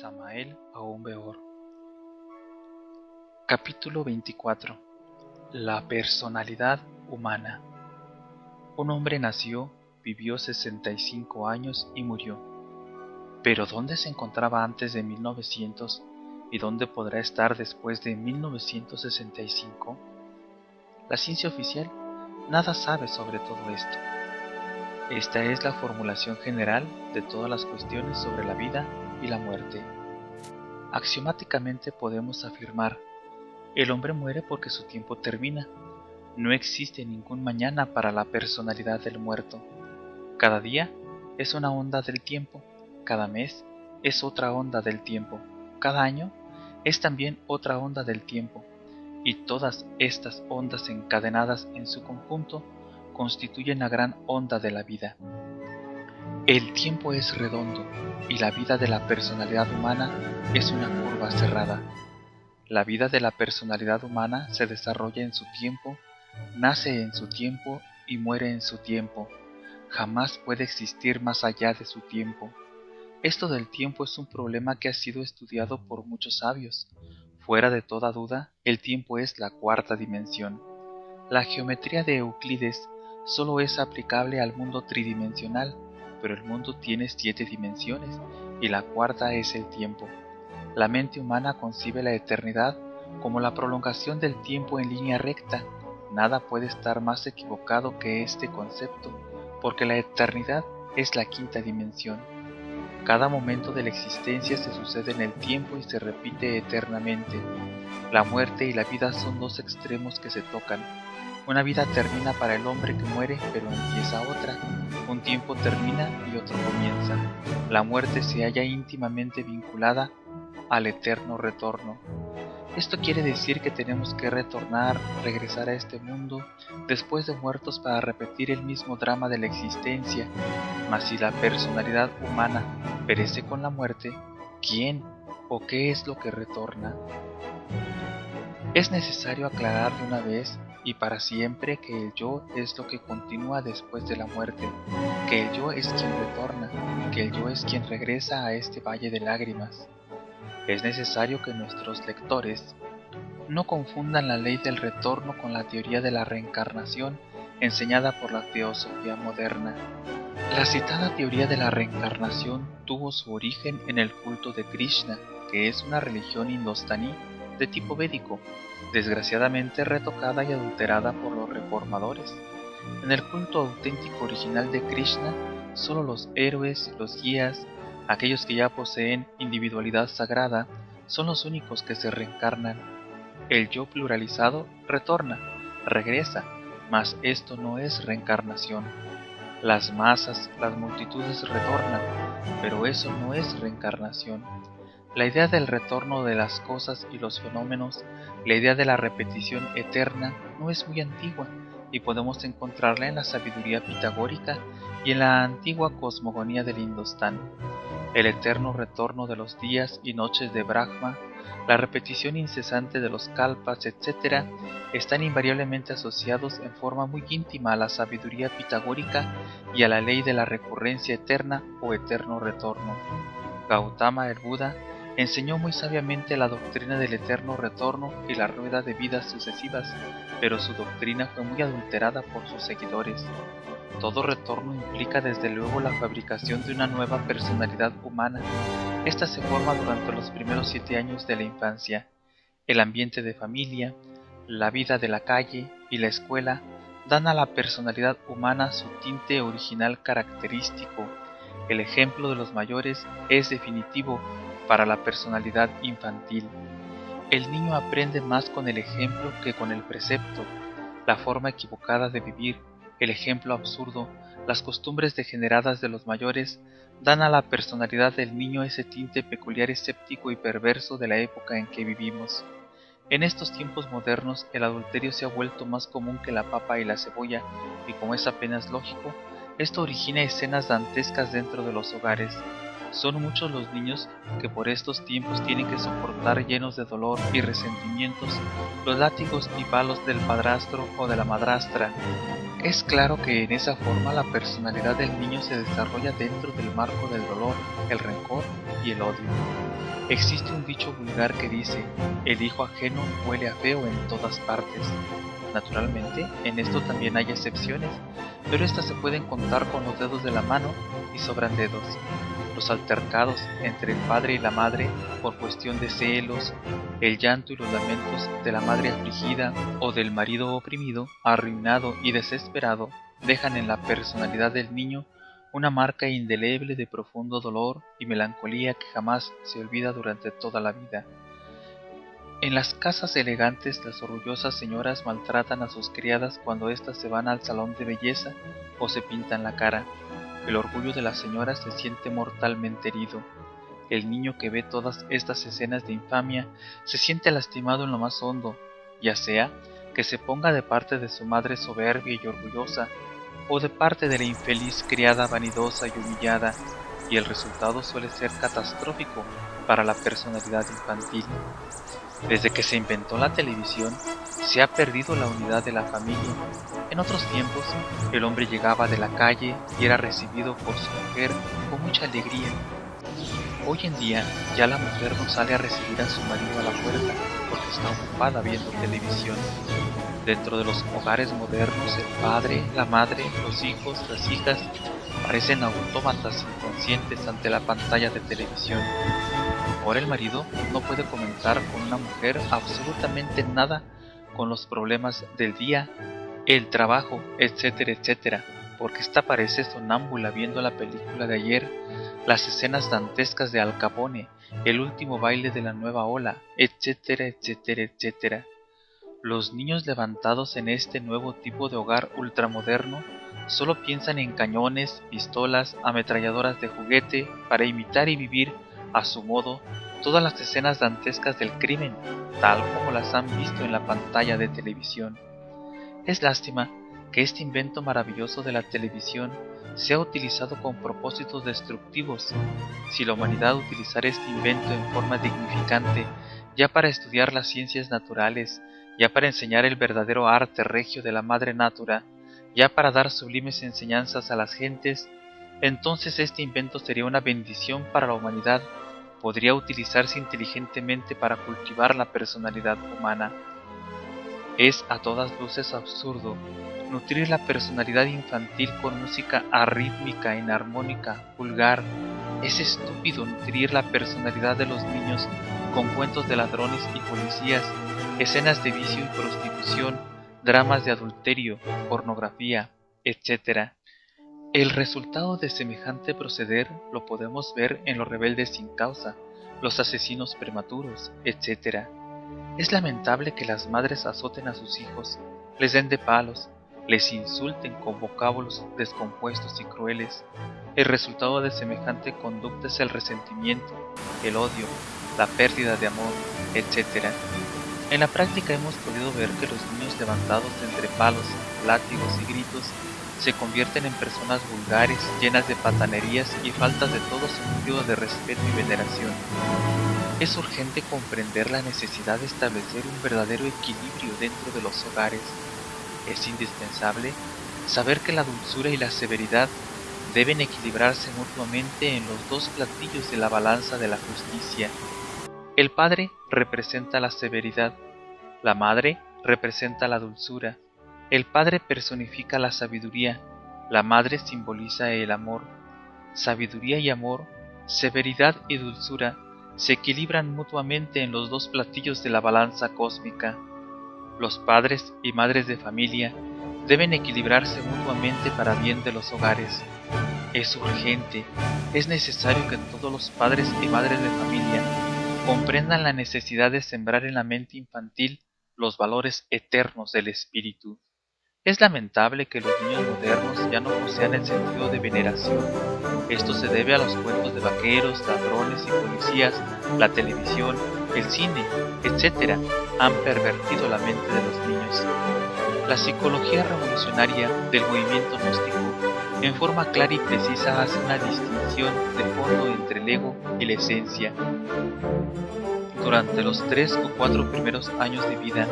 Samael Aun Weor. Capítulo 24. La personalidad humana. Un hombre nació, vivió 65 años y murió. Pero ¿dónde se encontraba antes de 1900 y dónde podrá estar después de 1965? La ciencia oficial nada sabe sobre todo esto. Esta es la formulación general de todas las cuestiones sobre la vida y la muerte. Axiomáticamente podemos afirmar: el hombre muere porque su tiempo termina. No existe ningún mañana para la personalidad del muerto. Cada día es una onda del tiempo, cada mes es otra onda del tiempo, cada año es también otra onda del tiempo, y todas estas ondas encadenadas en su conjunto constituyen la gran onda de la vida. El tiempo es redondo y la vida de la personalidad humana es una curva cerrada. La vida de la personalidad humana se desarrolla en su tiempo, nace en su tiempo y muere en su tiempo. Jamás puede existir más allá de su tiempo. Esto del tiempo es un problema que ha sido estudiado por muchos sabios. Fuera de toda duda, el tiempo es la cuarta dimensión. La geometría de Euclides solo es aplicable al mundo tridimensional, pero el mundo tiene 7 dimensiones y la cuarta es el tiempo. La mente humana concibe la eternidad como la prolongación del tiempo en línea recta. Nada puede estar más equivocado que este concepto, porque la eternidad es la quinta dimensión. Cada momento de la existencia se sucede en el tiempo y se repite eternamente. La muerte y la vida son dos extremos que se tocan. Una vida termina para el hombre que muere, pero empieza otra. Un tiempo termina y otro comienza. La muerte se halla íntimamente vinculada al eterno retorno. Esto quiere decir que tenemos que regresar a este mundo después de muertos para repetir el mismo drama de la existencia. Mas si la personalidad humana perece con la muerte, ¿quién o qué es lo que retorna? Es necesario aclarar de una vez y para siempre que el yo es lo que continúa después de la muerte, que el yo es quien retorna, que el yo es quien regresa a este valle de lágrimas. Es necesario que nuestros lectores no confundan la ley del retorno con la teoría de la reencarnación enseñada por la teosofía moderna. La citada teoría de la reencarnación tuvo su origen en el culto de Krishna, que es una religión indostaní de tipo védico, desgraciadamente retocada y adulterada por los reformadores. En el culto auténtico original de Krishna, solo los héroes, los guías, aquellos que ya poseen individualidad sagrada, son los únicos que se reencarnan. El yo pluralizado retorna, regresa, mas esto no es reencarnación. Las masas, las multitudes retornan, pero eso no es reencarnación. La idea del retorno de las cosas y los fenómenos, la idea de la repetición eterna, no es muy antigua y podemos encontrarla en la sabiduría pitagórica y en la antigua cosmogonía del Indostán. El eterno retorno de los días y noches de Brahma, la repetición incesante de los kalpas, etc., están invariablemente asociados en forma muy íntima a la sabiduría pitagórica y a la ley de la recurrencia eterna o eterno retorno. Gautama el Buda enseñó muy sabiamente la doctrina del eterno retorno y la rueda de vidas sucesivas, pero su doctrina fue muy adulterada por sus seguidores. Todo retorno implica desde luego la fabricación de una nueva personalidad humana. Esta se forma durante los primeros 7 años de la infancia. El ambiente de familia, la vida de la calle y la escuela dan a la personalidad humana su tinte original característico. El ejemplo de los mayores es definitivo para la personalidad infantil. El niño aprende más con el ejemplo que con el precepto. La forma equivocada de vivir, el ejemplo absurdo, las costumbres degeneradas de los mayores dan a la personalidad del niño ese tinte peculiar, escéptico y perverso de la época en que vivimos. En estos tiempos modernos el adulterio se ha vuelto más común que la papa y la cebolla, y como es apenas lógico, esto origina escenas dantescas dentro de los hogares. Son muchos los niños que por estos tiempos tienen que soportar, llenos de dolor y resentimientos, los látigos y palos del padrastro o de la madrastra. Es claro que en esa forma la personalidad del niño se desarrolla dentro del marco del dolor, el rencor y el odio. Existe un dicho vulgar que dice: el hijo ajeno huele a feo en todas partes. Naturalmente, en esto también hay excepciones, pero estas se pueden contar con los dedos de la mano y sobran dedos. Los altercados entre el padre y la madre por cuestión de celos, el llanto y los lamentos de la madre afligida o del marido oprimido, arruinado y desesperado, dejan en la personalidad del niño una marca indeleble de profundo dolor y melancolía que jamás se olvida durante toda la vida. En las casas elegantes, las orgullosas señoras maltratan a sus criadas cuando éstas se van al salón de belleza o se pintan la cara. El orgullo de las señoras se siente mortalmente herido. El niño que ve todas estas escenas de infamia se siente lastimado en lo más hondo, ya sea que se ponga de parte de su madre soberbia y orgullosa, o de parte de la infeliz criada vanidosa y humillada, y el resultado suele ser catastrófico para la personalidad infantil. Desde que se inventó la televisión, se ha perdido la unidad de la familia. En otros tiempos, el hombre llegaba de la calle y era recibido por su mujer con mucha alegría. Hoy en día, ya la mujer no sale a recibir a su marido a la puerta porque está ocupada viendo televisión. Dentro de los hogares modernos, el padre, la madre, los hijos, las hijas parecen autómatas inconscientes ante la pantalla de televisión. Ahora el marido no puede comentar con una mujer absolutamente nada con los problemas del día, el trabajo, etcétera, etcétera, porque ésta parece sonámbula viendo la película de ayer, las escenas dantescas de Al Capone, el último baile de la nueva ola, etcétera, etcétera, etcétera. Los niños levantados en este nuevo tipo de hogar ultramoderno solo piensan en cañones, pistolas, ametralladoras de juguete para imitar y vivir a su modo todas las escenas dantescas del crimen, tal como las han visto en la pantalla de televisión. Es lástima que este invento maravilloso de la televisión sea utilizado con propósitos destructivos. Si la humanidad utilizara este invento en forma dignificante, ya para estudiar las ciencias naturales, ya para enseñar el verdadero arte regio de la madre natura, ya para dar sublimes enseñanzas a las gentes, entonces este invento sería una bendición para la humanidad, podría utilizarse inteligentemente para cultivar la personalidad humana. Es a todas luces absurdo nutrir la personalidad infantil con música arrítmica, inarmónica, vulgar. Es estúpido nutrir la personalidad de los niños con cuentos de ladrones y policías, escenas de vicio y prostitución, dramas de adulterio, pornografía, etc. El resultado de semejante proceder lo podemos ver en los rebeldes sin causa, los asesinos prematuros, etc. Es lamentable que las madres azoten a sus hijos, les den de palos, les insulten con vocablos descompuestos y crueles. El resultado de semejante conducta es el resentimiento, el odio, la pérdida de amor, etc. En la práctica hemos podido ver que los niños levantados entre palos, látigos y gritos se convierten en personas vulgares, llenas de patanerías y faltas de todo sentido de respeto y veneración. Es urgente comprender la necesidad de establecer un verdadero equilibrio dentro de los hogares. Es indispensable saber que la dulzura y la severidad deben equilibrarse mutuamente en los dos platillos de la balanza de la justicia. El padre representa la severidad, la madre representa la dulzura. El padre personifica la sabiduría, la madre simboliza el amor. Sabiduría y amor, severidad y dulzura se equilibran mutuamente en los dos platillos de la balanza cósmica. Los padres y madres de familia deben equilibrarse mutuamente para bien de los hogares. Es urgente, es necesario que todos los padres y madres de familia comprendan la necesidad de sembrar en la mente infantil los valores eternos del espíritu. Es lamentable que los niños modernos ya no posean el sentido de veneración. Esto se debe a los cuentos de vaqueros, ladrones y policías, la televisión, el cine, etc. han pervertido la mente de los niños. La psicología revolucionaria del movimiento gnóstico en forma clara y precisa hace una distinción de fondo entre el ego y la esencia. Durante los 3 o 4 primeros años de vida,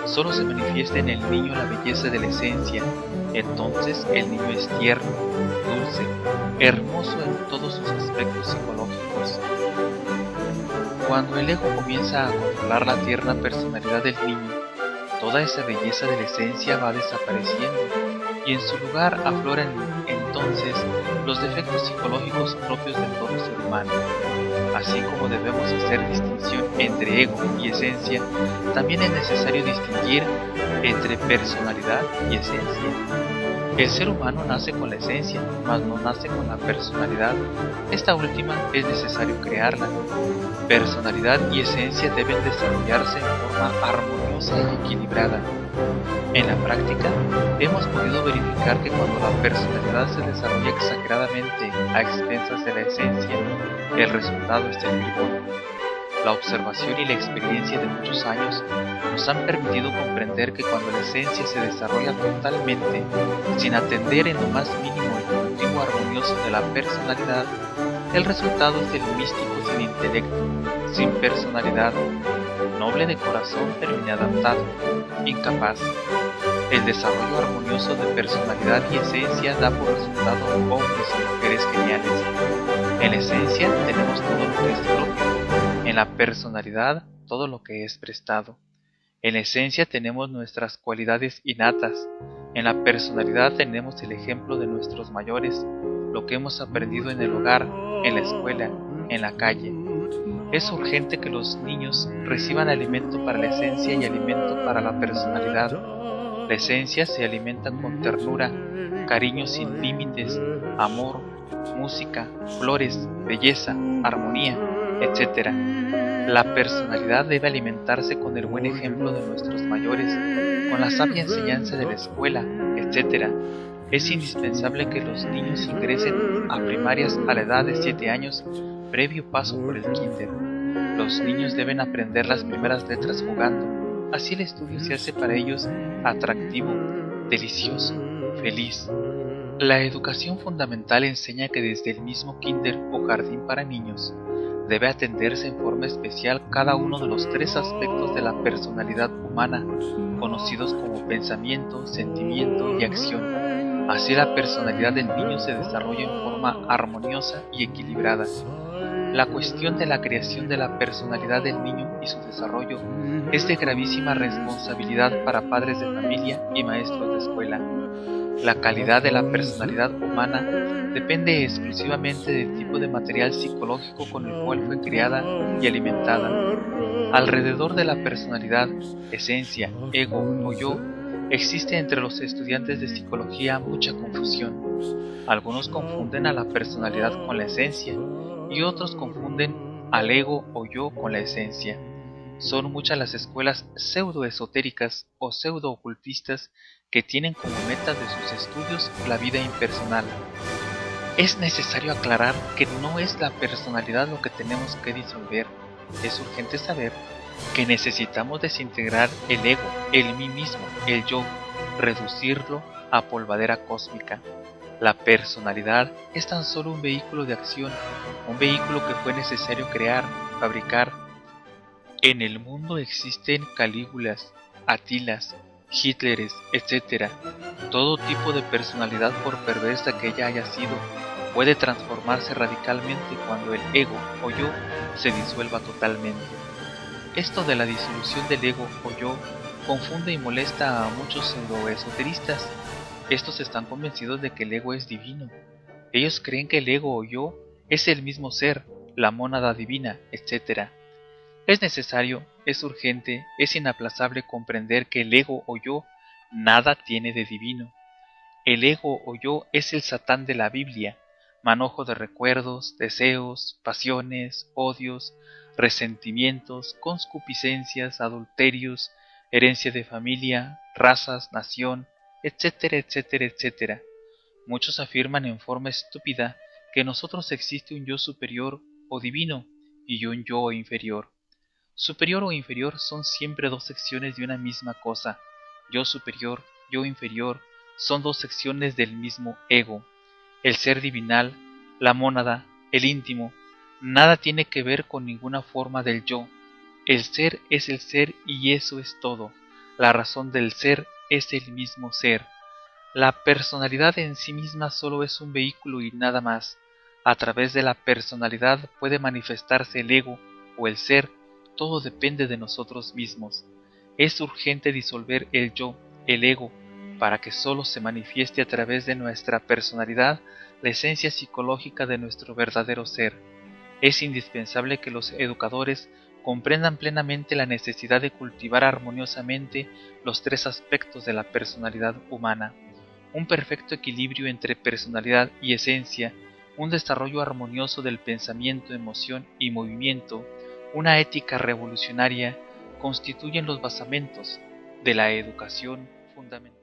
solo se manifiesta en el niño la belleza de la esencia. Entonces el niño es tierno, dulce, hermoso en todos sus aspectos psicológicos. Cuando el ego comienza a controlar la tierna personalidad del niño, toda esa belleza de la esencia va desapareciendo y en su lugar afloran entonces los defectos psicológicos propios de todo ser humano. Así como debemos hacer distinción entre ego y esencia, también es necesario distinguir entre personalidad y esencia. El ser humano nace con la esencia, mas no nace con la personalidad. Esta última es necesario crearla. Personalidad y esencia deben desarrollarse en forma armoniosa y equilibrada. En la práctica, hemos podido verificar que cuando la personalidad se desarrolla exageradamente a expensas de la esencia, el resultado es terrible. La observación y la experiencia de muchos años nos han permitido comprender que cuando la esencia se desarrolla totalmente, sin atender en lo más mínimo el continuo armonioso de la personalidad, el resultado es el místico sin intelecto, sin personalidad, noble de corazón pero inadaptado, incapaz. El desarrollo armonioso de personalidad y esencia da por resultado hombres y mujeres geniales. En la esencia tenemos todo lo que es propio, en la personalidad todo lo que es prestado. En la esencia tenemos nuestras cualidades innatas, en la personalidad tenemos el ejemplo de nuestros mayores, lo que hemos aprendido en el hogar, en la escuela, en la calle. Es urgente que los niños reciban alimento para la esencia y alimento para la personalidad. La esencia se alimenta con ternura, cariño sin límites, amor, música, flores, belleza, armonía, etc. La personalidad debe alimentarse con el buen ejemplo de nuestros mayores, con la sabia enseñanza de la escuela, etc. Es indispensable que los niños ingresen a primarias a la edad de 7 años, previo paso por el kinder. Los niños deben aprender las primeras letras jugando, así el estudio se hace para ellos atractivo, delicioso, feliz. La educación fundamental enseña que desde el mismo kinder o jardín para niños debe atenderse en forma especial cada uno de los 3 aspectos de la personalidad humana, conocidos como pensamiento, sentimiento y acción. Así la personalidad del niño se desarrolla en forma armoniosa y equilibrada. La cuestión de la creación de la personalidad del niño y su desarrollo es de gravísima responsabilidad para padres de familia y maestros de escuela. La calidad de la personalidad humana depende exclusivamente del tipo de material psicológico con el cual fue creada y alimentada. Alrededor de la personalidad, esencia, ego o yo, existe entre los estudiantes de psicología mucha confusión. Algunos confunden a la personalidad con la esencia y otros confunden al ego o yo con la esencia. Son muchas las escuelas pseudo-esotéricas o pseudo-ocultistas que tienen como meta de sus estudios la vida impersonal. Es necesario aclarar que no es la personalidad lo que tenemos que disolver. Es urgente saber que necesitamos desintegrar el ego, el mí mismo, el yo, reducirlo a polvadera cósmica. La personalidad es tan solo un vehículo de acción, un vehículo que fue necesario crear, fabricar. En el mundo existen Calígulas, Atilas, Hitleres, etc. Todo tipo de personalidad, por perversa que ella haya sido, puede transformarse radicalmente cuando el ego o yo se disuelva totalmente. Esto de la disolución del ego o yo confunde y molesta a muchos pseudoesoteristas. Estos están convencidos de que el ego es divino. Ellos creen que el ego o yo es el mismo ser, la mónada divina, etc. Es necesario, es urgente, es inaplazable comprender que el ego o yo nada tiene de divino. El ego o yo es el Satán de la Biblia, manojo de recuerdos, deseos, pasiones, odios, resentimientos, concupiscencias, adulterios, herencia de familia, razas, nación, etcétera, etcétera, etcétera. Muchos afirman en forma estúpida que en nosotros existe un yo superior o divino y un yo inferior. Superior o inferior son siempre 2 secciones de una misma cosa. Yo superior, yo inferior, son 2 secciones del mismo ego. El ser divinal, la mónada, el íntimo, nada tiene que ver con ninguna forma del yo. El ser es el ser y eso es todo. La razón del ser es el mismo ser. La personalidad en sí misma solo es un vehículo y nada más. A través de la personalidad puede manifestarse el ego o el ser, todo depende de nosotros mismos. Es urgente disolver el yo, el ego, para que solo se manifieste a través de nuestra personalidad la esencia psicológica de nuestro verdadero ser. Es indispensable que los educadores comprendan plenamente la necesidad de cultivar armoniosamente los tres aspectos de la personalidad humana: un perfecto equilibrio entre personalidad y esencia, un desarrollo armonioso del pensamiento, emoción y movimiento, una ética revolucionaria, constituyen los basamentos de la educación fundamental.